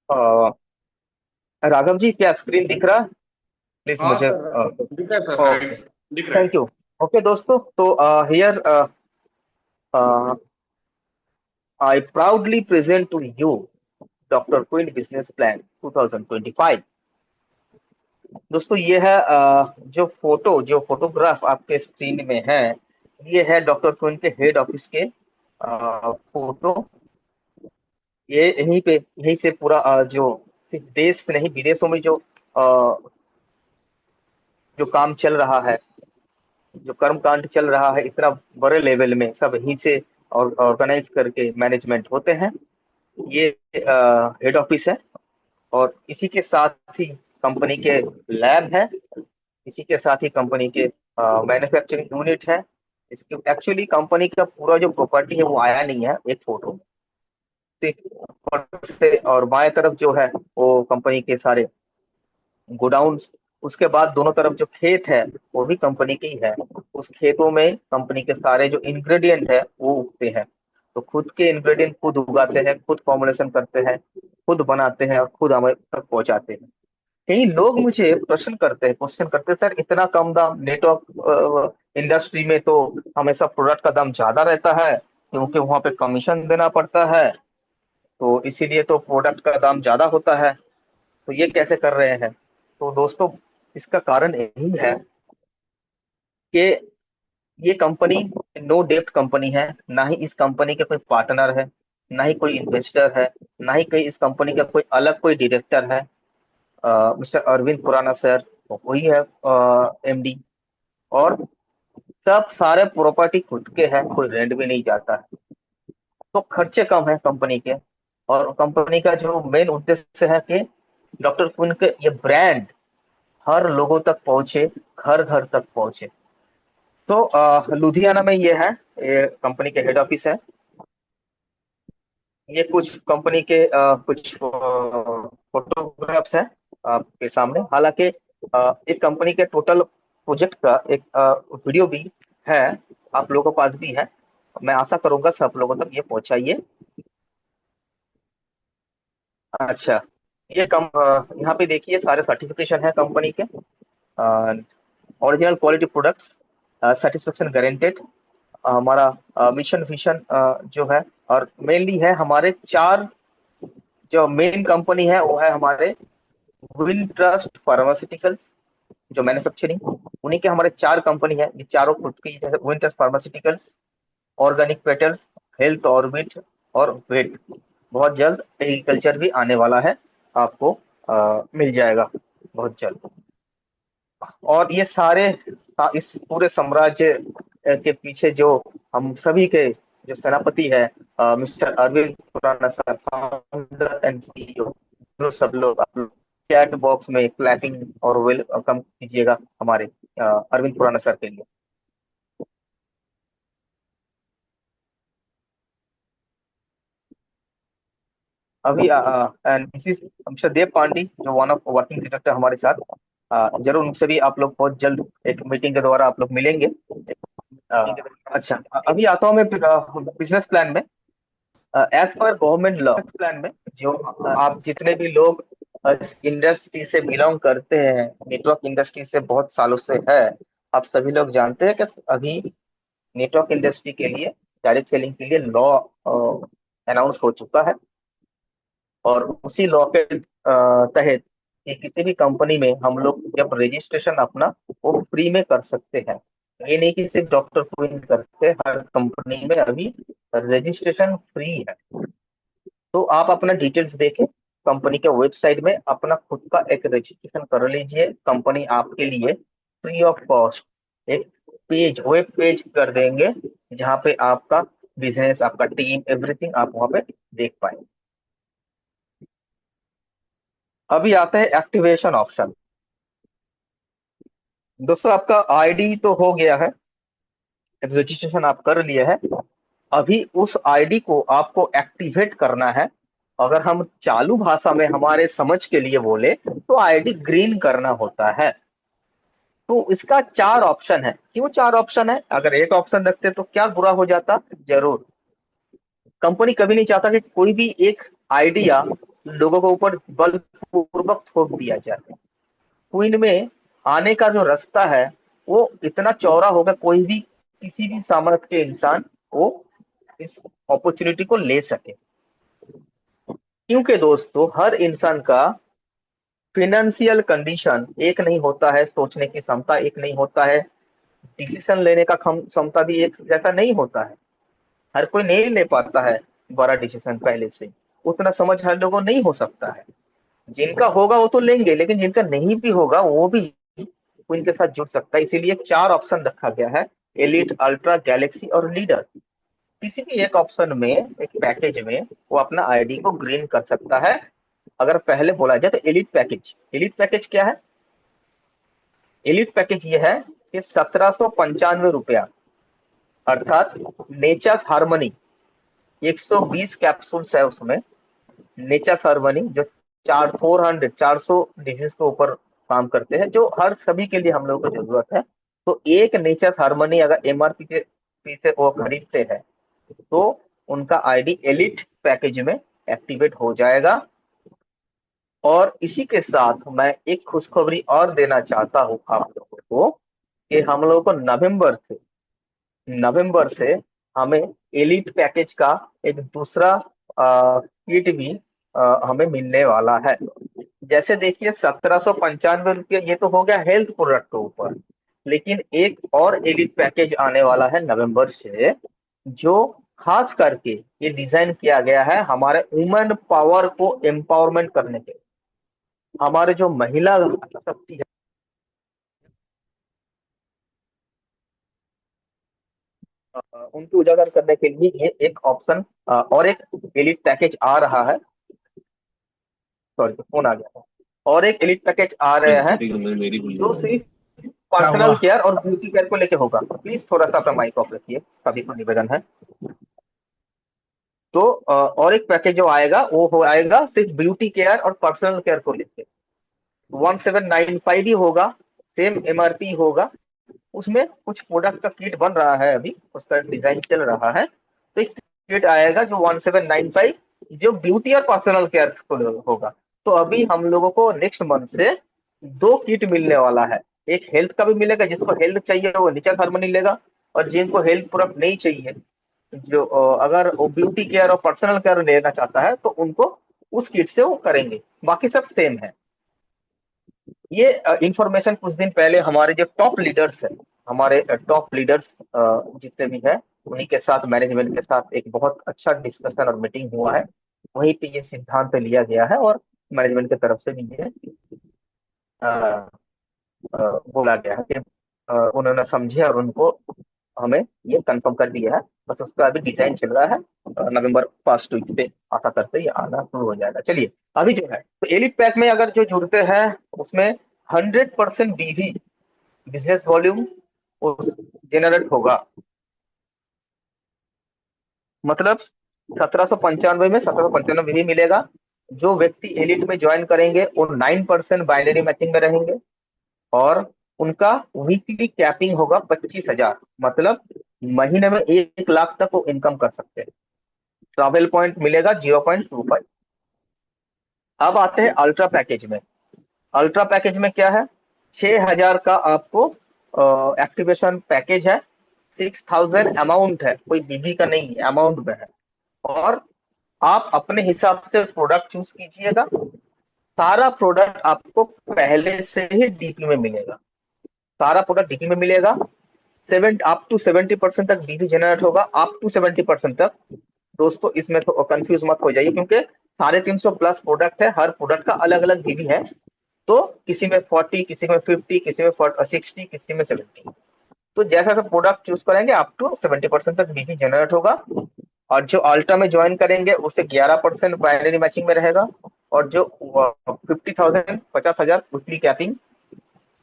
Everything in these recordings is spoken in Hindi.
अ, राघव जी, क्या स्क्रीन दिख रहा है? प्लीज हाँ मुझे। सर। दिखा है सर, ओके। राइट। दिख रहा थैंक है। यू। ओके दोस्तों, तो here I proudly present to you doctor Queen business plan 2025। दोस्तों, ये है जो फोटोग्राफ आपके स्क्रीन में है, ये है डॉक्टर क्विन के हेड ऑफिस के फोटो। ये यहीं से पूरा जो सिर्फ देश से नहीं, विदेशों में जो काम चल रहा है, जो कर्मकांड चल रहा है, इतना बड़े लेवल में सब यहीं से और ऑर्गेनाइज करके मैनेजमेंट होते हैं। ये हेड ऑफिस है, और इसी के साथ ही कंपनी के लैब है, इसी के साथ ही कंपनी के मैन्युफैक्चरिंग यूनिट है। इसके एक्चुअली कंपनी का पूरा जो प्रॉपर्टी है वो आया नहीं है एक फोटो से। ऊपर से और बाएं तरफ जो है वो कंपनी के सारे गोडाउन्स, उसके बाद दोनों तरफ जो खेत है वो भी कंपनी के ही है। उस खेतों में कंपनी के सारे जो इंग्रेडिएंट है वो उगते हैं। तो खुद के इंग्रेडिएंट खुद उगाते हैं, खुद फॉर्मुलेशन करते हैं, खुद बनाते हैं और खुद हमें तक पहुंचाते हैं। कई लोग मुझे क्वेश्चन करते हैं, सर इतना कम दाम, नेटवर्क इंडस्ट्री में तो हमेशा प्रोडक्ट का दाम ज्यादा रहता है, क्योंकि वहां पे कमीशन देना पड़ता है, तो इसीलिए तो प्रोडक्ट का दाम ज्यादा होता है, तो ये कैसे कर रहे हैं? तो दोस्तों, इसका कारण यही है कि ये कंपनी नो डेप्ट कंपनी है। ना ही इस कंपनी के कोई पार्टनर है, ना ही कोई इन्वेस्टर है, ना ही कोई इस कंपनी का कोई अलग कोई डायरेक्टर है। मिस्टर अरविंद खुराना सर, वही है एमडी। और सब सारे प्रॉपर्टी खुद के हैं, कोई रेंट भी नहीं जाता है, तो खर्चे कम है कंपनी के। और कंपनी का जो मेन उद्देश्य है कि डॉक्टर क्विन के ये ब्रांड हर लोगों तक पहुंचे, घर घर तक पहुंचे। तो लुधियाना में ये है, ये कंपनी के हेड ऑफिस है। ये कुछ कंपनी के कुछ फोटोग्राफ्स हैं आपके सामने। हालांकि एक कंपनी के टोटल प्रोजेक्ट का एक वीडियो भी है, आप लोगों के पास भी है। मैं आशा करूंगा सब लोगों तक ये पहुंचाइए। अच्छा, यहाँ पे देखिए सारे सर्टिफिकेशन है कंपनी के। Original quality products, satisfaction guaranteed, हमारा मिशन विशन जो है, और मेनली है हमारे चार जो मेन कंपनी है वो है हमारे विन ट्रस्ट फार्मास्यूटिकल्स, जो मैन्युफैक्चरिंग, उन्हीं के हमारे चार कंपनी है। ये चारों खुद की, जैसे win trust pharmaceuticals, organic petals, health orbit और वेट। बहुत जल्द एग्रीकल्चर भी आने वाला है, आपको मिल जाएगा बहुत जल्द। और ये सारे इस पूरे साम्राज्य के पीछे जो हम सभी के जो सेनापति है, mister Arvind Khurana sir, founder and CEO, जो सब लोग आप लोग चैट बॉक्स में क्लैपिंग और वेलकम कीजिएगा हमारे अरविंद खुराना सर के लिए। अभी and this is mister Dev Pandi, जो वन ऑफ वर्किंग डायरेक्टर हमारे साथ। जरूर उनसे भी आप लोग बहुत जल्द एक मीटिंग के द्वारा आप लोग मिलेंगे। अ, अच्छा, अभी आता हूँ मैं बिजनेस प्लान में। As per government law plan में, जो आप जितने भी लोग इस इंडस्ट्री से बिलोंग करते हैं, नेटवर्क इंडस्ट्री से बहुत सालों से है, आप सभी लोग जानते हैं कि अभी नेटवर्क इंडस्ट्री के लिए, डायरेक्ट सेलिंग के लिए लॉ अनाउंस हो चुका है। और उसी लॉ के तहत कि किसी भी कंपनी में हम लोग जब रजिस्ट्रेशन अपना वो फ्री में कर सकते हैं। ये नहीं कि सिर्फ डॉक्टर क्वीन करते, हर कंपनी में अभी रजिस्ट्रेशन फ्री है। तो आप अपना डिटेल्स देके कंपनी के वेबसाइट में अपना खुद का एक रजिस्ट्रेशन कर लीजिए। कंपनी आपके लिए फ्री ऑफ कॉस्ट एक वेब पेज कर देंगे, जहाँ पे आपका बिजनेस, आपका टीम, एवरीथिंग आप वहाँ पे देख पाए। अभी आता है एक्टिवेशन ऑप्शन। दोस्तों, आपका आईडी तो हो गया है, रजिस्ट्रेशन आप कर लिए है। अभी उस आईडी को आपको एक्टिवेट करना है। अगर हम चालू भाषा में हमारे समझ के लिए बोले तो आईडी ग्रीन करना होता है। तो इसका चार ऑप्शन है। क्यों चार ऑप्शन है? अगर एक ऑप्शन रखते तो क्या बुरा हो जाता? जरूर। कंपनी कभी नहीं चाहता कि कोई भी एक आइडिया लोगों के ऊपर बलपूर्वक थोप दिया जाए। क्वीन में आने का जो रास्ता है वो इतना चौड़ा होगा, कोई भी किसी भी सामर्थ्य के इंसान वो इस अपॉर्चुनिटी को ले सके। क्योंकि दोस्तों हर इंसान का फिनेंशियल कंडीशन एक नहीं होता है, सोचने की क्षमता एक नहीं होता है, डिसीजन लेने का क्षमता भी एक जैसा नहीं होता है। हर कोई नहीं ले पाता है बड़ा डिसीजन पहले से, उतना समझ हर लोगों नहीं हो सकता है। जिनका होगा वो तो लेंगे, लेकिन जिनका नहीं भी होगा वो भी उनके साथ जुड़ सकता है। इसीलिए 4 ऑप्शन रखा गया है, एलिट, अल्ट्रा, गैलेक्सी और लीडर। किसी भी एक ऑप्शन में, एक पैकेज में वो अपना आईडी को ग्रीन कर सकता है। अगर पहले बोला जाए तो एलिट पैकेज, एलिट पैकेज क्या है? एलिट पैकेज ये है कि 1795 रुपया, अर्थात नेचर हार्मनी 120 कैप्सूल्स है उसमें। नेचर हार्मनी जो 400 डिजीज के ऊपर काम करते हैं, जो हर सभी के लिए हम लोगों को जरूरत है। तो एक नेचर हार्मनी अगर एमआरपी के पी से वो खरीदते हैं तो उनका आईडी एलिट पैकेज में एक्टिवेट हो जाएगा। और इसी के साथ मैं एक खुशखबरी और देना चाहता हूं आप लोगों को कि हम लोगों को नवंबर से हमें एलिट पैकेज का एक दूसरा किट भी हमें मिलने वाला है। जैसे देखिए 1795 रुपये ये तो हो गया हेल्थ प्रोडक्ट के ऊपर, लेकिन एक और एलिट पैकेज आने वाला है नवंबर से, जो खास करके ये डिजाइन किया गया है हमारे वुमेन पावर को एम्पावरमेंट करने के, हमारे जो महिला शक्ति है उनको उजागर करने के लिए ये एक ऑप्शन और एक एलिट पैकेज आ रहा है। सॉरी फोन आ गया था। और एक एलिट पैकेज आ रहा है जो सिर्फ क्या पर्सनल हुआ? केयर और ब्यूटी केयर को लेके होगा। प्लीज थोड़ा सा अपना माइक ऑफ रखिए, सभी को निवेदन है। तो और एक पैकेज जो आएगा वो हो आएगा सिर्फ ब्यूटी केयर और पर्सनल केयर को लेके, 1795 ही होगा, सेम एमआरपी होगा। उसमें कुछ प्रोडक्ट का किट बन रहा है, अभी उसका डिजाइन चल रहा है। तो एक किट आएगा जो 1795 जो ब्यूटी और पर्सनल केयर को होगा। तो अभी हम लोगों को नेक्स्ट मंथ से 2 किट मिलने वाला है। एक हेल्थ का भी मिलेगा, जिसको हेल्थ चाहिए वो नेचर हार्मनी लेगा, और जिनको हेल्थ प्रोडक्ट नहीं चाहिए, जो अगर वो ब्यूटी केयर और पर्सनल केयर लेना चाहता है तो उनको उस किट से वो करेंगे। बाकी सब सेम है। ये इंफॉर्मेशन कुछ दिन पहले हमारे जो टॉप लीडर्स है, हमारे टॉप लीडर्स जितने भी हैं उन्हीं के साथ, मैनेजमेंट के साथ एक बहुत अच्छा डिस्कशन और मीटिंग हुआ है। वहीं पे ये सिद्धांत लिया गया है और मैनेजमेंट की तरफ से भी ये अ, बोला गया है कि उन्होंने समझे और उनको हमें ये कंफर्म कर दिया है। बस उसका अभी डिजाइन चल रहा है, नवंबर फर्स्ट वीक से आशा करते ही आना शुरू हो जाएगा। चलिए अभी जो है तो एलिट पैक में अगर जो जुड़ते हैं उसमें 100% बीवी बिजनेस वॉल्यूम जनरेट होगा। मतलब 1795 में 1795 बीवी मिलेगा। जो व्यक्ति एलिट में ज्वाइन करेंगे वो 9% बाइनरी मैचिंग में रहेंगे, और उनका वीकली कैपिंग होगा 25,000। मतलब महीने में 1 लाख तक वो इनकम कर सकते हैं। ट्रैवल पॉइंट मिलेगा 0.25। अब आते हैं अल्ट्रा पैकेज में। अल्ट्रा पैकेज में क्या है? 6,000 का आपको एक्टिवेशन पैकेज है। 6,000 अमाउंट है, कोई बीबी का नहीं है, अमाउंट में है। और आप अपने हिसाब से प्रोडक्ट चूज कीजिएगा। सारा प्रोडक्ट आपको पहले से ही डीपी में मिलेगा। सारा प्रोडक्ट डीपी में मिलेगा। सेवन अप टू 70% तक बीबी जनरेट होगा, अप टू 70% तक। दोस्तों इसमें तो कंफ्यूज मत हो जाइए, क्योंकि 350 प्लस प्रोडक्ट है, हर प्रोडक्ट का अलग अलग बीबी है। तो किसी में 40, किसी में 50, किसी में 60, किसी में 70। तो जैसा सा प्रोडक्ट चूज करेंगे अप टू 70% तक बीबी जनरेट होगा। और जो अल्ट्रा में ज्वाइन करेंगे उससे 11% बाइनरी मैचिंग में रहेगा। और जो 50,000 50,000 वीकली कैपिंग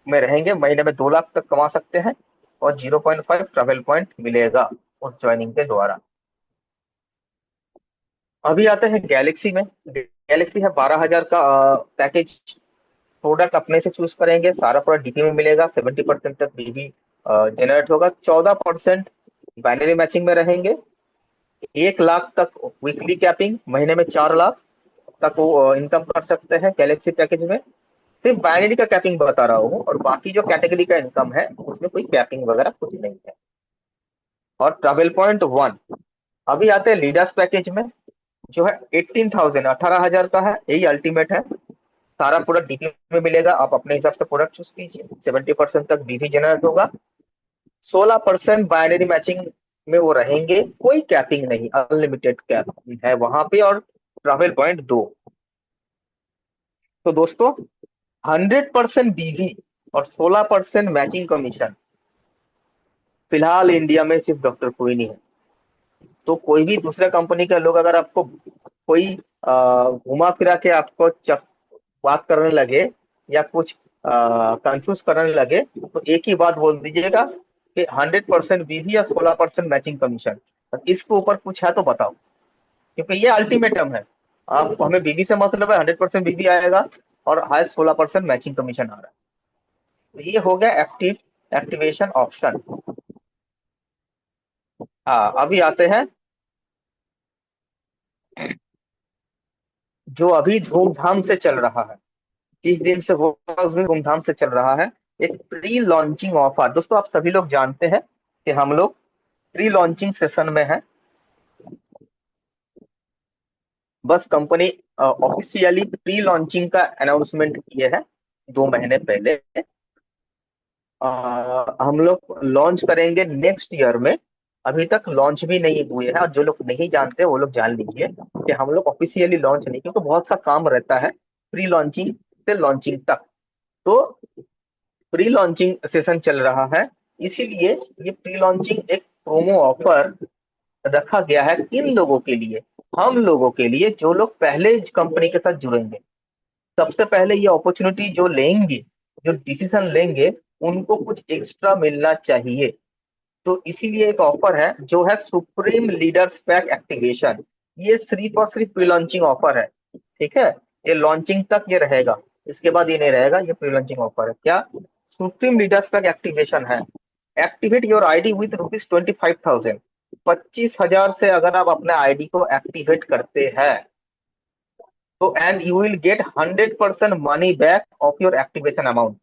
में रहेंगे, महीने में 2 लाख तक कमा सकते हैं। और 0.5 ट्रेवल पॉइंट मिलेगा उस ज्वाइनिंग के द्वारा। अभी आते हैं गैलेक्सी में। गैलेक्सी है 12,000 का पैकेज। प्रोडक्ट अपने से चूज करेंगे, सारा प्रोडक्ट डीपी में मिलेगा, 70% तक डीबी जनरेट होगा, 14% बाइनरी मैचिंग में रहेंगे, 1 लाख तक वीकली कैपिंग, महीने में 4 लाख। तक वो इनकम कर सकते हैं गैलेक्सी पैकेज में। सिर्फ बाइनरी का कैपिंग बता रहा हूँ, और बाकी जो कैटेगरी का इनकम है उसमें कोई कैपिंग वगैरह कुछ नहीं है। और ट्रैवल पॉइंट वन, अभी आते हैं लीडर्स पैकेज में, जो है 18,000, 18,000 का है। यही अल्टीमेट है। सारा प्रोडक्ट डीपी में मिलेगा, आप अपने हिसाब से प्रोडक्ट चूज कीजिए। 70% तक डीपी जनरेट होगा। 16% बाइनरी मैचिंग में वो रहेंगे, कोई कैपिंग नहीं, अनलिमिटेड कैप है वहां पे। और ट्रैवल पॉइंट दो। तो दोस्तों, 100% बीवी और 16% मैचिंग कमीशन फिलहाल इंडिया में सिर्फ डॉक्टर कोई नहीं है। तो कोई भी दूसरे कंपनी के लोग अगर आपको कोई घुमा फिरा के आपको बात करने लगे या कुछ कंफ्यूज करने लगे, तो एक ही बात बोल दीजिएगा कि 100% बीवी या 16% मैचिंग कमीशन। इसके ऊपर कुछ है तो बताओ, क्योंकि ये अल्टीमेटम है। आप हमें बीवी से मतलब है, 100% बीवी आएगा और हाई 16% मैचिंग कमीशन आ रहा है। तो ये हो गया एक्टिवेशन ऑप्शन। हाँ, अभी आते हैं जो अभी धूमधाम से चल रहा है। जिस दिन से होगा उस दिन धूमधाम से चल रहा है, एक प्री लॉन्चिंग ऑफर। दोस्तों, आप सभी लोग जानते हैं कि हम लोग प्री लॉन्चिंग सेशन में है। बस कंपनी ऑफिशियली प्री लॉन्चिंग का अनाउंसमेंट किए है 2 महीने पहले। हम लोग लॉन्च करेंगे नेक्स्ट ईयर में। अभी तक लॉन्च भी नहीं हुए हैं, और जो लोग नहीं जानते वो लोग जान लीजिए कि हम लोग ऑफिशियली लॉन्च नहीं, क्योंकि बहुत सा काम रहता है प्री लॉन्चिंग से लॉन्चिंग तक। तो प्री लॉन्चिंग सेशन चल रहा है, इसीलिए ये प्री लॉन्चिंग एक प्रोमो ऑफर रखा गया है इन लोगों के लिए, हम लोगों के लिए, जो लोग पहले कंपनी के साथ जुड़ेंगे। सबसे पहले ये अपॉर्चुनिटी जो लेंगे, जो डिसीजन लेंगे, उनको कुछ एक्स्ट्रा मिलना चाहिए। तो इसीलिए एक ऑफर है जो है सुप्रीम लीडर्स पैक एक्टिवेशन। ये सिर्फ और सिर्फ प्री लॉन्चिंग ऑफर है। ठीक है, ये लॉन्चिंग तक ये रहेगा, इसके बाद ये नहीं रहेगा। ये प्री लॉन्चिंग ऑफर है। क्या? सुप्रीम लीडर्स पैक एक्टिवेशन है। Activate your ID with ₹25,000। 25,000 से अगर आप अपने आईडी को एक्टिवेट करते हैं, तो and you will get 100% money back of your activation amount.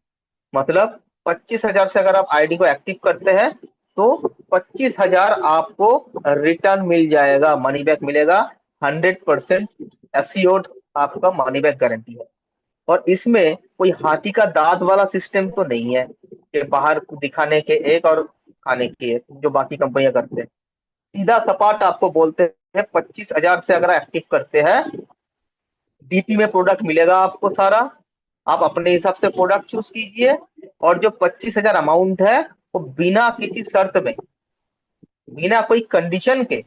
मतलब 25,000 से अगर आप आईडी को एक्टिव करते हैं, तो 25,000 आपको रिटर्न मिल जाएगा, मनी बैक मिलेगा। 100% एश्योर्ड आपका मनी बैक गारंटी है। और इसमें कोई हाथी का दांत वाला सिस्टम तो नहीं है कि बाहर दिखाने के एक और खाने के एक, जो बाकी कंपनियां करते हैं। सीधा सपाट आपको बोलते हैं, 25,000 से अगर एक्टिव करते हैं, डीपी में प्रोडक्ट मिलेगा आपको सारा। आप अपने हिसाब से प्रोडक्ट चूज कीजिए। और जो 25,000 अमाउंट है, वो बिना किसी शर्त में, बिना कोई कंडीशन के,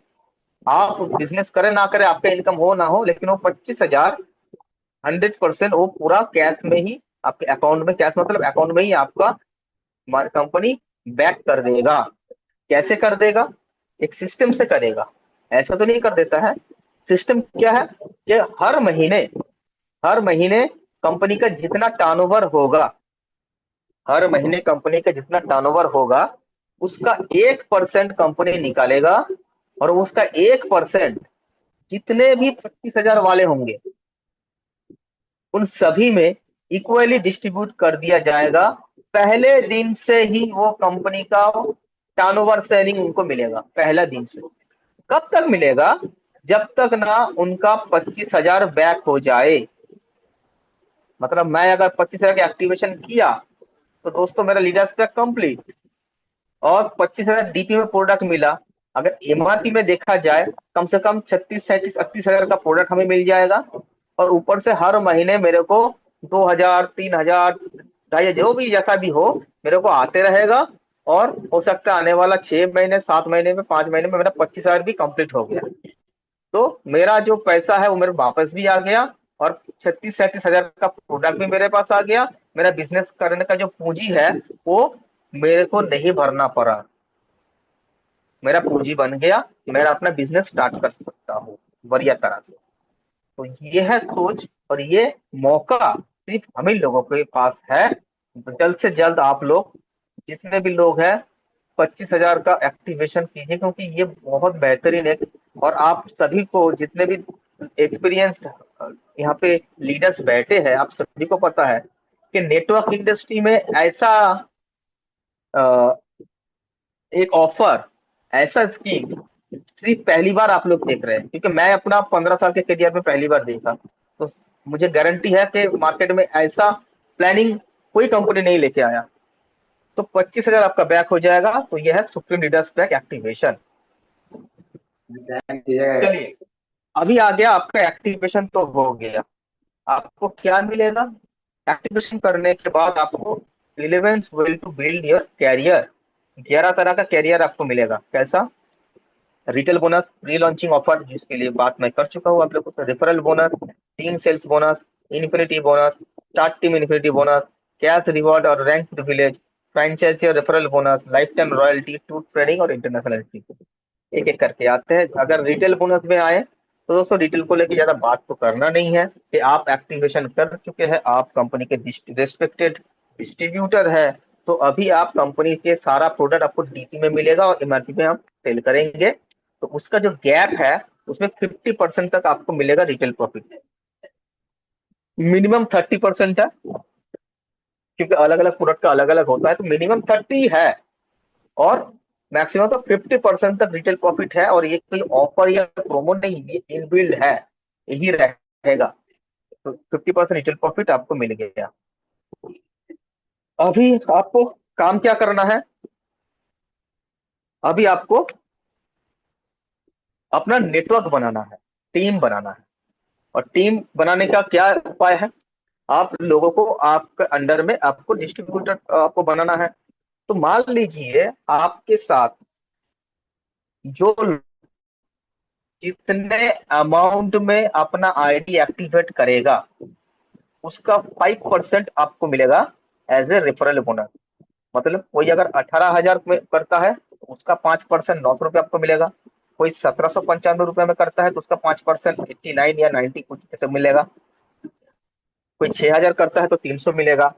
आप बिजनेस करें ना करें, आपका इनकम हो ना हो, लेकिन वो 25,000 100% वो पूरा कैश में ही आपके अकाउंट में, कैश मतलब अकाउंट में ही आपका कंपनी बैक कर देगा। कैसे कर देगा? एक सिस्टम से करेगा, ऐसा तो नहीं कर देता है। सिस्टम क्या है कि हर महीने कंपनी का जितना टर्नओवर होगा, हर महीने कंपनी का जितना टर्नओवर होगा, उसका 1% कंपनी निकालेगा। और उसका 1% जितने भी 25,000 वाले होंगे, उन सभी में इक्वली डिस्ट्रीब्यूट कर दिया जाएगा। पहले दिन से ही वो कंपनी का टर्नओवर सेलिंग उनको मिलेगा, पहला दिन से। कब तक मिलेगा? जब तक ना उनका 25,000 बैक हो जाए। मतलब मैं अगर 25,000 का एक्टिवेशन किया, तो दोस्तों मेरा लीडर्स पैक कंप्लीट, और 25,000 डीपी में प्रोडक्ट मिला। अगर एमआरपी में देखा जाए, कम से कम 36, 37, 38,000 का प्रोडक्ट हमें मिल जाएगा। और ऊपर से हर महीने मेरे को 2,000, 3,000, 2,500, जो भी जैसा भी हो, मेरे को आते रहेगा। और हो सकता है आने वाला 6 महीने, 7 महीने में, 5 महीने में मेरा 25,000 भी कंप्लीट हो गया। तो मेरा जो पैसा है वो मेरे वापस भी आ गया, और 36, 37,000 का प्रोडक्ट भी मेरे पास आ गया। मेरा बिजनेस करने का जो पूंजी है, वो मेरे को नहीं भरना पड़ा। मेरा पूंजी बन गया, मेरा अपना बिजनेस स्टार्ट कर सकता हूँ बढ़िया तरह से। तो ये है सोच, और ये मौका सिर्फ हम ही लोगों के पास है। जल्द से जल्द आप लोग, जितने भी लोग हैं, 25,000 का एक्टिवेशन कीजिए, क्योंकि ये बहुत बेहतरीन है। और आप सभी को, जितने भी एक्सपीरियंस्ड यहाँ पे लीडर्स बैठे हैं, आप सभी को पता है कि नेटवर्क इंडस्ट्री में ऐसा अ, एक ऑफर, ऐसा स्कीम सिर्फ पहली बार आप लोग देख रहे हैं, क्योंकि मैं अपना 15 साल के करियर में पहली बार देखा। तो मुझे गारंटी है कि मार्केट में ऐसा प्लानिंग कोई कंपनी नहीं लेके आया। तो 25,000 आपका बैक हो जाएगा। तो यह है सुप्रीम लीडर्स बैक एक्टिवेशन। चलिए, अभी आ गया आपका एक्टिवेशन तो हो गया। आपको क्या मिलेगा एक्टिवेशन करने के बाद? आपको 11 way to build your career, 11 तरह का कैरियर आपको मिलेगा। कैसा? Retail bonus, pre launching offer जिसके लिए बात मैं कर चुका हूँ आप लोगों से, referral bonus, team sales bonus, infinity bonus, start team infinity bonus, cash reward और रैंक प्रिविलेज, फ्रेंचाइजी और referral bonus, life time royalty, tour trading और इंटरनेशनल एंट्री। एक एक करके आते हैं। अगर रिटेल बोनस में आए तो दोस्तों रिटेल को लेकर ज्यादा बात तो करना नहीं है कि आप एक्टिवेशन कर चुके हैं, आप कंपनी के रेस्पेक्टेड डिस्ट्रीब्यूटर है। तो अभी आप कंपनी के सारा प्रोडक्ट आपको डीपी में मिलेगा और एमआरपी में आप सेल करेंगे। तो उसका जो गैप है उसमें 50% तक आपको मिलेगा रिटेल प्रॉफिट। मिनिमम 30% है, क्योंकि अलग अलग प्रोडक्ट का अलग अलग होता है, तो मिनिमम 30 है। और मैक्सिमम तो 50% तक रिटेल प्रॉफिट है। और ये कोई ऑफर या प्रोमो नहीं, ये इनबिल्ड है, यही रहेगा। तो 50% रिटेल प्रॉफिट आपको मिल गया। अभी आपको काम क्या करना है? अभी आपको अपना नेटवर्क बनाना है, टीम बनाना है। और टीम बनाने का क्या उपाय है? आप लोगों को आपके अंडर में आपको डिस्ट्रीब्यूटर आपको बनाना है। तो मान लीजिए आपके साथ जो जितने अमाउंट में अपना आईडी एक्टिवेट करेगा उसका 5% आपको मिलेगा एज ए रेफरल बोनस। मतलब कोई अगर 18,000 में करता है तो उसका 5% 900 रुपये आपको मिलेगा। कोई 1795 रुपये में करता है तो उसका 5% 89 या 90 कुछ ऐसे मिलेगा। कोई 6,000 करता है तो 300 मिलेगा।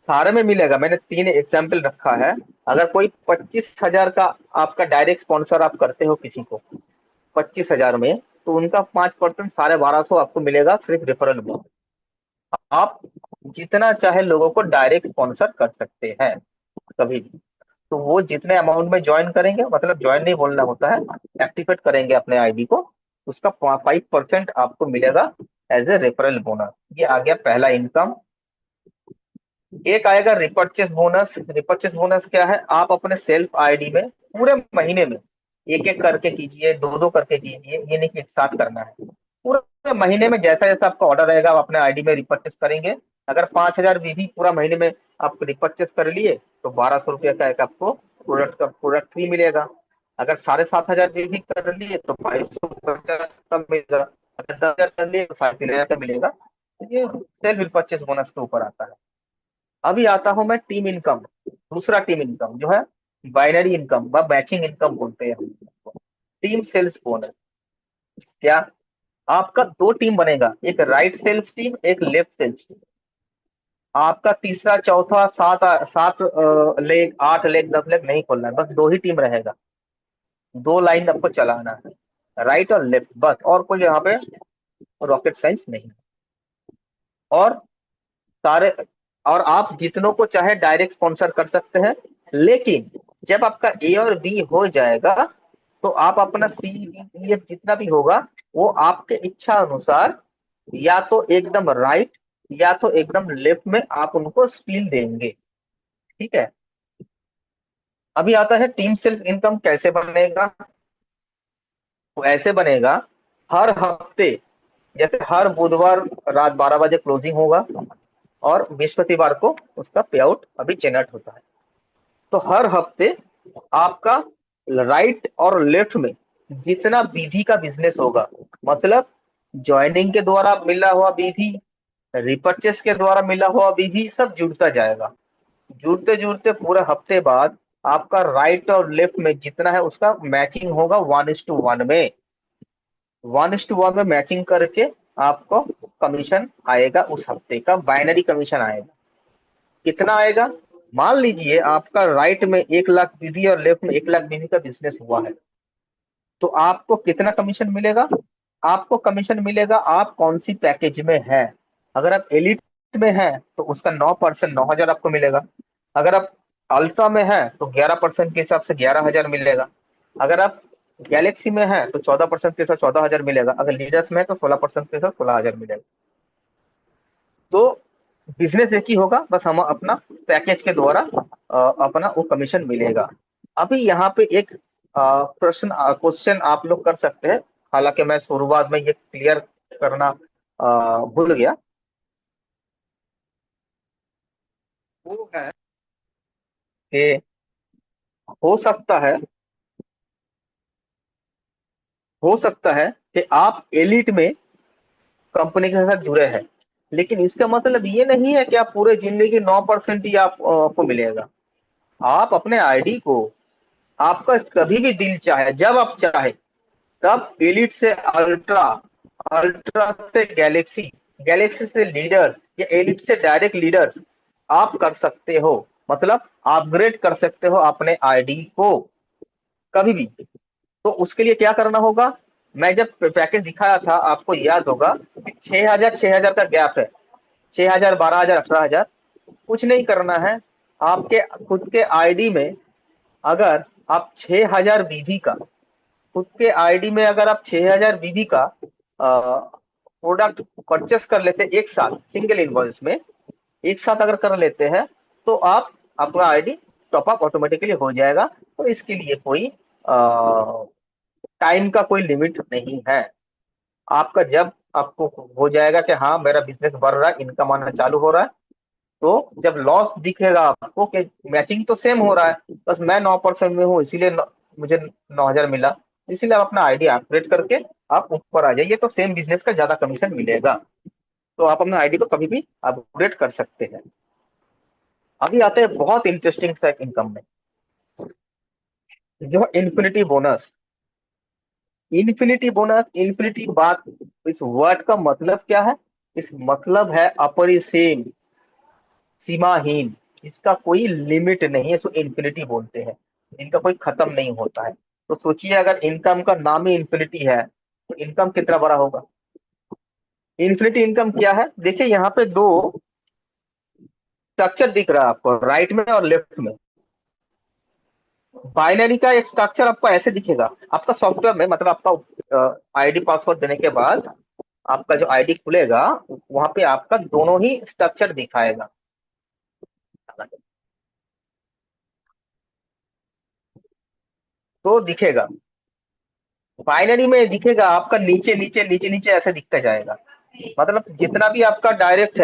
सारे में मिलेगा। मैंने 3 एग्जाम्पल रखा है। अगर कोई 25,000 का आपका डायरेक्ट स्पॉन्सर आप करते हो किसी को 25,000 में, तो उनका 5% 1250 आपको मिलेगा सिर्फ रेफरल में। आप जितना चाहे लोगों को डायरेक्ट स्पॉन्सर कर सकते हैं कभी भी। तो वो जितने अमाउंट में ज्वाइन करेंगे, मतलब ज्वाइन नहीं बोलना होता है, एक्टिवेट करेंगे अपने आईडी को, उसका 5% आपको मिलेगा एज ए रेफरल बोनस। ये आ गया पहला इनकम। एक आएगा रिपर्चेस बोनस। रिपर्चेस बोनस क्या है? आप अपने सेल्फ आईडी में पूरे महीने में एक एक करके कीजिए, दो दो करके कीजिए, ये नहीं कि एक साथ करना है। पूरे महीने में जैसा जैसा आपका ऑर्डर रहेगा आप अपने आईडी में रिपर्चेस करेंगे। अगर 5,000 बीवी पूरा महीने में आप रिपर्चेस कर लिए तो 1,200 रुपये का एक आपको प्रोडक्ट फ्री मिलेगा। अगर 7,500 बीवी कर लिए तो 2,250 का मिलेगा। अगर 10,000 कर लिए तो 3,500 का मिलेगा। ये सेल्फ रिपर्चेस बोनस के ऊपर आता है। अभी आता हूं मैं टीम इनकम। दूसरा टीम इनकम जो है बाइनरी इनकम व मैचिंग इनकम बोलते हैं हम इसको। टीम सेल्स बोनस क्या? आपका 2 टीम बनेगा, एक राइट सेल्स टीम, एक लेफ्ट सेल्स टीम। आपका तीसरा चौथा सात सात लेग, 8 लेग, 10 लेग नहीं खोलना है, बस 2 ही टीम रहेगा। 2 लाइन आपको चलाना है, राइट और लेफ्ट, बस। और कोई यहाँ पे रॉकेट साइंस नहीं। और सारे और आप जितनों को चाहे डायरेक्ट स्पॉन्सर कर सकते हैं। लेकिन जब आपका ए और बी हो जाएगा तो आप अपना सी डी ई एफ जितना भी होगा वो आपके इच्छा अनुसार या तो एकदम राइट या तो एकदम लेफ्ट में आप उनको स्टील देंगे। ठीक है। अभी आता है टीम सेल्स इनकम कैसे बनेगा। तो ऐसे बनेगा, हर हफ्ते, जैसे हर बुधवार रात 12 बजे क्लोजिंग होगा और बृहस्पतिवार को उसका पे आउट अभी जनरेट होता है। तो हर हफ्ते आपका राइट और लेफ्ट में जितना बीवी का बिजनेस होगा, मतलब ज्वाइनिंग के द्वारा मिला हुआ बीवी, रिपर्चेस के द्वारा मिला हुआ बीवी, सब जुड़ता जाएगा। जुड़ते जुड़ते पूरे हफ्ते बाद आपका राइट और लेफ्ट में जितना है उसका मैचिंग होगा 1:1 में। 1:1 में मैचिंग करके आपको कमीशन आएगा, उस हफ्ते का बाइनरी कमीशन आएगा। कितना आएगा? मान लीजिए आपका राइट में 1,00,000 बीवी और लेफ्ट में 1,00,000 बीवी का बिजनेस हुआ है, तो आपको कितना कमीशन मिलेगा? आपको कमीशन मिलेगा आप कौन सी पैकेज में है। अगर आप एलिट में हैं तो उसका 9% 9,000 आपको मिलेगा। अगर आप अल्ट्रा में हैं तो 11% के हिसाब से 11,000 मिलेगा। अगर आप गैलेक्सी में हैं तो 14% के साथ 14,000 मिलेगा। अगर लीडर्स में है तो 16% के साथ 16,000 मिलेगा। तो बिजनेस एक ही होगा, बस हम अपना पैकेज के द्वारा अपना वो कमीशन मिलेगा। अभी यहाँ पे एक प्रश्न क्वेश्चन आप लोग कर सकते हैं, हालांकि मैं शुरुआत में ये क्लियर करना भूल गया। वो है कि हो सकता है हो सकता है कि आप एलिट में कंपनी के साथ जुड़े हैं, लेकिन इसका मतलब ये नहीं है कि आप पूरे जिंदगी 9% ही आपको मिलेगा। आप अपने आईडी को, आपका कभी भी दिल चाहे जब आप चाहे तब एलिट से अल्ट्रा, अल्ट्रा से गैलेक्सी, गैलेक्सी से लीडर या एलिट से डायरेक्ट लीडर्स आप कर सकते हो। मतलब अपग्रेड कर सकते हो अपने आईडी को कभी भी। तो उसके लिए क्या करना होगा, मैं जब पैकेज दिखाया था आपको याद होगा कि 6,000 6,000 का गैप है। 6,000 12,000 18,000। कुछ नहीं करना है, आपके खुद के आईडी में अगर आप 6,000 बीबी का, खुद के आईडी में अगर आप 6,000 बीबी का प्रोडक्ट परचेस कर लेते हैं एक साथ सिंगल इनवॉइस में, एक साथ अगर कर लेते हैं तो आप अपना आईडी टॉप अप ऑटोमेटिकली हो जाएगा। तो इसके लिए कोई टाइम का कोई लिमिट नहीं है। आपका जब आपको हो जाएगा कि हाँ मेरा बिजनेस बढ़ रहा है, इनकम आना चालू हो रहा है, तो जब लॉस दिखेगा आपको कि मैचिंग तो सेम हो रहा है, बस मैं 9% में हूँ इसीलिए मुझे 9,000 मिला, इसीलिए आप अपना आईडी अपग्रेड करके आप ऊपर आ जाइए तो सेम बिजनेस का ज्यादा कमीशन मिलेगा। तो आप अपना आईडी को कभी भी अपग्रेड कर सकते हैं। अभी आते हैं बहुत इंटरेस्टिंग सा इनकम में, जो infinity bonus. Infinity bonus, infinity बात, इस वर्ड का मतलब क्या है? इस मतलब है अपरिसीम, सीमाहीन। इसका कोई लिमिट नहीं है, इसको इन्फिनिटी बोलते हैं। इनका कोई खत्म नहीं होता है। तो सोचिए अगर इनकम का नाम ही इन्फिनिटी है तो इनकम कितना बड़ा होगा। इन्फिनिटी इनकम क्या है, देखिए यहाँ पे दो स्ट्रक्चर दिख रहा है आपको, राइट में और लेफ्ट में। बाइनरी का एक स्ट्रक्चर आपको ऐसे दिखेगा आपका सॉफ्टवेयर में, मतलब आपका आईडी पासवर्ड देने के बाद आपका जो आईडी खुलेगा वहां पे आपका दोनों ही स्ट्रक्चर दिखाएगा। तो दिखेगा, बाइनरी में दिखेगा आपका नीचे नीचे नीचे नीचे ऐसे दिखता जाएगा। मतलब जितना भी आपका डायरेक्ट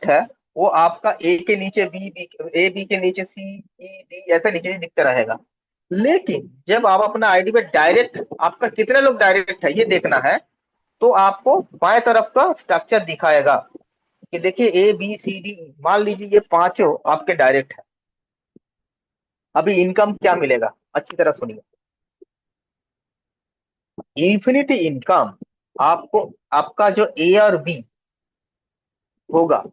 है वो आपका ए के नीचे बी, बी ए बी के नीचे सी, ई डी ऐसे नीचे दिखता रहेगा। लेकिन जब आप अपना आईडी पे डायरेक्ट, आपका कितने लोग डायरेक्ट है ये देखना है, तो आपको बाएं तरफ का स्ट्रक्चर दिखाएगा कि देखिए ए बी सी डी, मान लीजिए ये पांचों आपके डायरेक्ट है। अभी इनकम क्या मिलेगा, अच्छी तरह सुनिए। इंफिनिटी इनकम आपको, आपका जो ए और बी होगा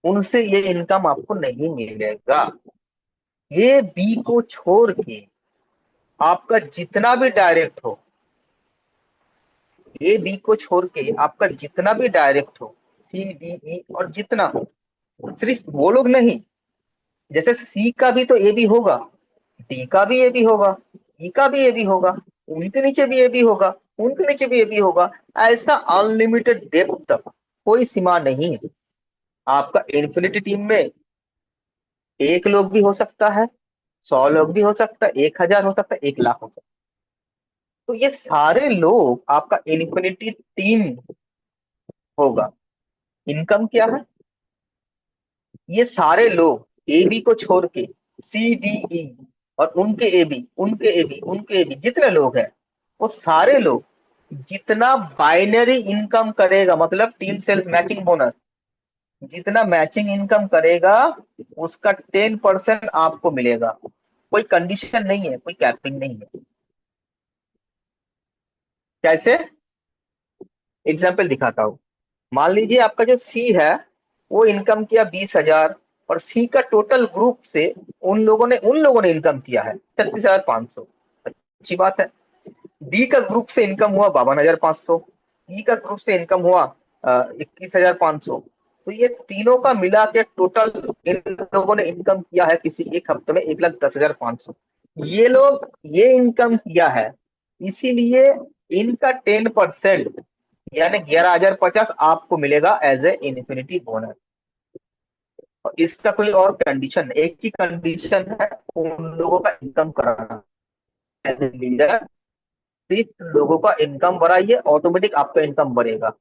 उनसे ये इनकम आपको नहीं मिलेगा। ये बी को छोड़ के आपका जितना भी डायरेक्ट हो, ए बी को छोड़ के आपका जितना भी डायरेक्ट हो, सी डी ई और जितना हो, सिर्फ वो लोग नहीं, जैसे सी का भी तो ए बी होगा, डी का भी ए बी होगा, ई का भी ए बी होगा, उनके नीचे भी ए बी होगा, उनके नीचे भी ए बी होगा। ऐसा अनलिमिटेड डेप्थ तक कोई सीमा नहीं है। आपका इन्फिनिटी टीम में एक लोग भी हो सकता है, 100 लोग भी हो सकता है, 1,000 हो सकता है, 1,00,000 हो सकता है। तो ये सारे लोग आपका इन्फिनिटी टीम होगा। इनकम क्या है, ये सारे लोग ए बी को छोड़ के, सी डी ई और उनके ए बी, उनके ए बी, उनके ए बी, जितने लोग हैं वो सारे लोग जितना बाइनरी इनकम करेगा, मतलब टीम सेल्स मैचिंग बोनस, जितना मैचिंग इनकम करेगा उसका 10% आपको मिलेगा। कोई कंडीशन नहीं है, कोई कैपिंग नहीं है। कैसे, एग्जाम्पल दिखाता हूँ। मान लीजिए आपका जो सी है वो इनकम किया 20,000, और सी का टोटल ग्रुप से उन लोगों ने इनकम किया है 36,500। अच्छी बात है। बी का ग्रुप से इनकम हुआ 52,500, ई का ग्रुप से इनकम हुआ 21,500। तो ये तीनों का मिला के टोटल इन लोगों ने इनकम किया है किसी एक हफ्ते में 1,10,500। ये लोग ये इनकम किया है, इसीलिए इनका 10% यानी 11,050 आपको मिलेगा एज ए इन्फिनिटी बोनस। और इसका कोई और कंडीशन, एक ही कंडीशन है, उन लोगों का इनकम कराना। एज ए लीडर सिर्फ लोगों का इनकम बढ़ाइए, ऑटोमेटिक आपका इनकम बढ़ेगा।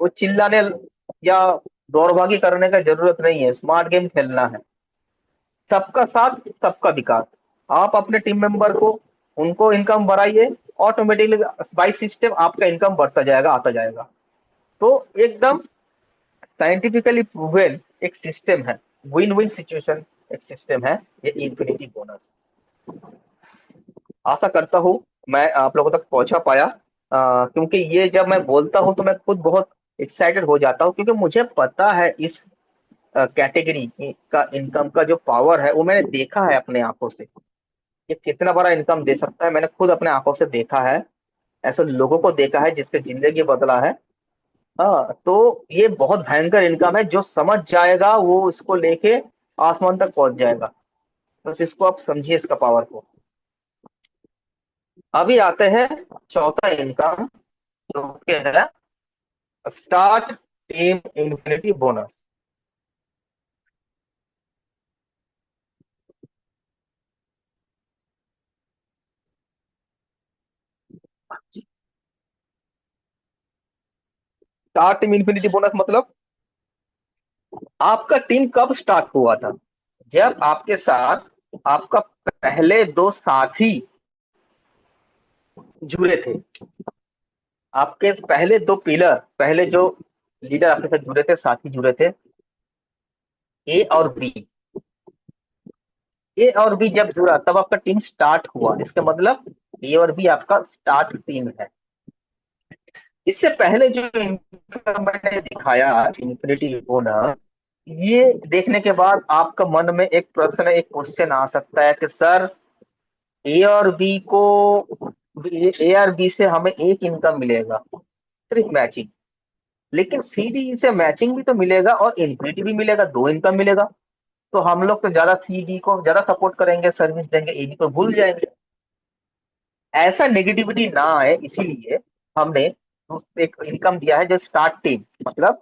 वो चिल्लाने या दौड़भागी करने का जरूरत नहीं है, स्मार्ट गेम खेलना है। सबका साथ सबका विकास। आप अपने टीम मेंबर को, उनको इनकम बढ़ाइए, ऑटोमेटिकली बाई सिस्टम आपका इनकम बढ़ता जाएगा, आता जाएगा। तो एकदम साइंटिफिकली प्रूवन एक सिस्टम है, विन विन सिचुएशन एक सिस्टम है ये इन्फिनिटी बोनस। आशा करता हूँ मैं आप लोगों तक पहुंचा पाया, क्योंकि ये जब मैं बोलता हूँ तो मैं खुद बहुत एक्साइटेड हो जाता हूँ, क्योंकि मुझे पता है इस कैटेगरी का इनकम का जो पावर है वो मैंने देखा है अपने आंखों से। ये कितना बड़ा इनकम दे सकता है, मैंने खुद अपने आंखों से देखा है। ऐसे लोगों को देखा है जिसके जिंदगी बदला है। हाँ, तो ये बहुत भयंकर इनकम है, जो समझ जाएगा वो इसको लेके आसमान तक पहुंच जाएगा। बस इसको आप समझिए, इसका पावर को। अभी आते हैं चौथा इनकम, जो कि है start team infinity bonus. Start team infinity bonus मतलब आपका टीम कब स्टार्ट हुआ था? जब आपके साथ आपका पहले दो साथी जुड़े थे, आपके पहले दो पिलर, पहले जो लीडर आपके साथ जुड़े थे, साथी जुड़े थे, ए और बी। ए और बी जब जुड़ा तब आपका टीम स्टार्ट हुआ, इसका मतलब ए और बी आपका स्टार्ट टीम है। इससे पहले जो इनकम मैंने दिखाया, इन्फिनिटी बोनस, ये देखने के बाद आपका मन में एक प्रश्न, एक क्वेश्चन आ सकता है कि सर, ए और बी को, ए और बी से हमें एक इनकम मिलेगा, सिर्फ मैचिंग। लेकिन सी डी से मैचिंग भी तो मिलेगा और इन्फिनिटी भी मिलेगा, दो इनकम मिलेगा। तो हम लोग तो ज्यादा सी डी को ज्यादा सपोर्ट करेंगे, सर्विस देंगे, ए बी को भूल जाएंगे। ऐसा नेगेटिविटी ना आए, इसीलिए हमने एक इनकम दिया है जो स्टार्ट टीम, मतलब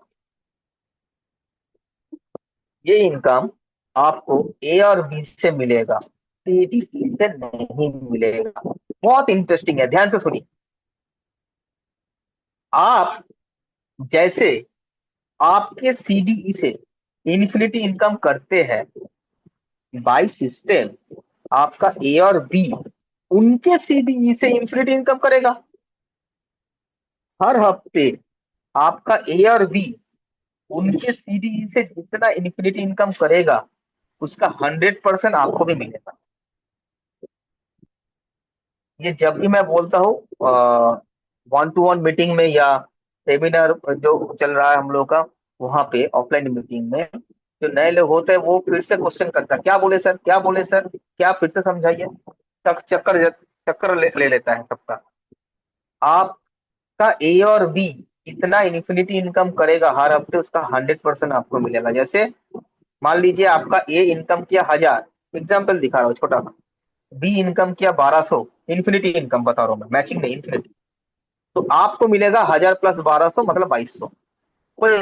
ये इनकम आपको ए और बी से मिलेगा, सी डी ई से नहीं मिलेगा। बहुत इंटरेस्टिंग है, ध्यान से सुनिए। आप जैसे आपके सीडीई से इन्फिनिटी इनकम करते हैं, बाई सिस्टम आपका ए और बी उनके सीडीई से इन्फिनिटी इनकम करेगा। हर हफ्ते आपका ए और बी उनके सीडीई से जितना इन्फिनिटी इनकम करेगा, उसका 100% आपको भी मिलेगा। ये जब भी मैं बोलता हूँ वन टू वन मीटिंग में या सेमिनार जो चल रहा है हम लोग का, वहां पे ऑफलाइन मीटिंग में जो नए लोग होते हैं वो फिर से क्वेश्चन करता है, क्या बोले सर, क्या बोले सर, क्या फिर से समझाइए। चक्कर चक्कर ले लेता है सबका। आपका ए और बी इतना इन्फिनिटी इनकम करेगा हर हफ्ते, उसका 100% आपको मिलेगा। जैसे मान लीजिए आपका ए इनकम किया 1,000, एग्जाम्पल दिखा रहा हूँ छोटा सा, बी इनकम किया 1,200, इन्फिनिटी इनकम बता रहा हूँ मैं, मैचिंग नहीं, इन्फिनिटी। तो आपको मिलेगा 1,000 प्लस 1,200 मतलब 2,200। कोई